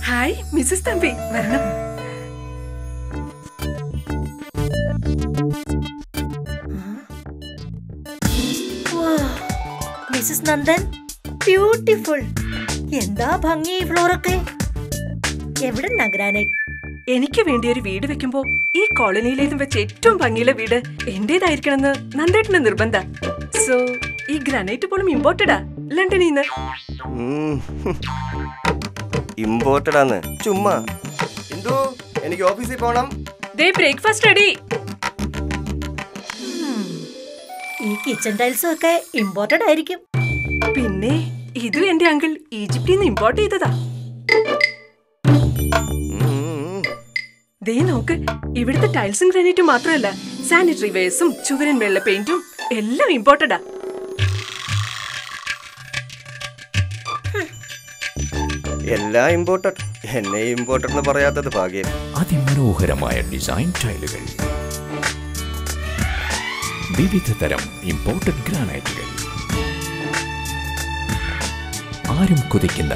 Hi Mrs Thampi, വരണം. Mrs Nandan, beautiful. എന്താ ഭംഗി ഈ ഫ്ലോറൊക്കെ. എവിടെന്നാ ഗ്രാനൈറ്റ്? എനിക്ക് വേണ്ടി ഒരു വീട് വെക്കുമ്പോ ഈ കോളനിയിലേതും വെച്ച് ഏറ്റവും ഭംഗിയുള്ള വീട് എന്റേതായിരിക്കണമെന്ന് നന്ദേട്ടന് നിർബന്ധ. സോ ഈ ഗ്രാനൈറ്റ് പോലും ഇമ്പോർട്ടഡാ ലണ്ടനിൽ നിന്ന്. ഇമ്പോർട്ടഡ് ആണ് ചുമ്മാ. എന്തോ എനിക്ക് ഓഫീസിൽ പോണം. ദേ ബ്രേക്ക്ഫാസ്റ്റ് റെഡി. ഈ കിച്ചൺ ടൈൽസും ഒക്കെ ഇമ്പോർട്ടഡ് ആയിരിക്കും. പിന്നെ ഇതും എന്റെ അങ്കിൾ ഈജിപ്തിൽ നിന്ന് ഇമ്പോർട്ട് ചെയ്തതാ. ദേ നോക്ക്, ഇവിടുത്തെ ടൈൽസും ഗ്രാനൈറ്റും മാത്രമല്ല, സാനിറ്ററി വെയർസും ചുവരൻ വെള്ള പെയിന്റും എല്ലാം ഇമ്പോർട്ടഡാ. എല്ലാം ഇമ്പോർട്ടഡ്. എന്നെ ഇമ്പോർട്ടഡ് എന്ന് പറയാത്തത് ഭാഗ്യം. അതിമനോഹരമായ ഡിസൈൻ ടൈലുകൾ, വിവിധ തരം ഇമ്പോർട്ടഡ് ഗ്രാനൈറ്റുകൾ, ആരും കൊതിക്കുന്ന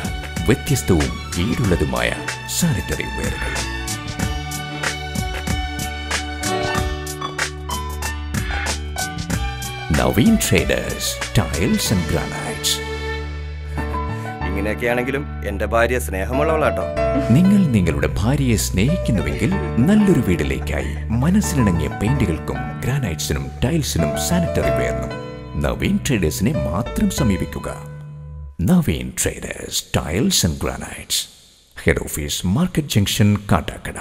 വ്യത്യസ്തവും ഈടുള്ളതുമായ സാനിറ്ററി വെയറുകൾ. Naveen traders tiles and granites. ഇങ്ങനെയൊക്കെയാണെങ്കിലും എന്റെ ഭാര്യ സ്നേഹമുള്ളവളാട്ടോ. നിങ്ങൾ നിങ്ങളുടെ ഭാര്യയെ സ്നേഹിക്കുന്നുവെങ്കിൽ നല്ലൊരു വീട്ടിലേക്കായി മനസ്സിലിണങ്ങിയ പെയിന്റുകൾക്കും ഗ്രാനൈറ്റ്സിനും ടൈൽസിനും സാനിറ്ററി വെയറിനും നവീൻ ട്രേഡേഴ്സിനെ മാത്രം സമീപിക്കുക. Naveen traders tiles and granites, head office market junction, Kattakada.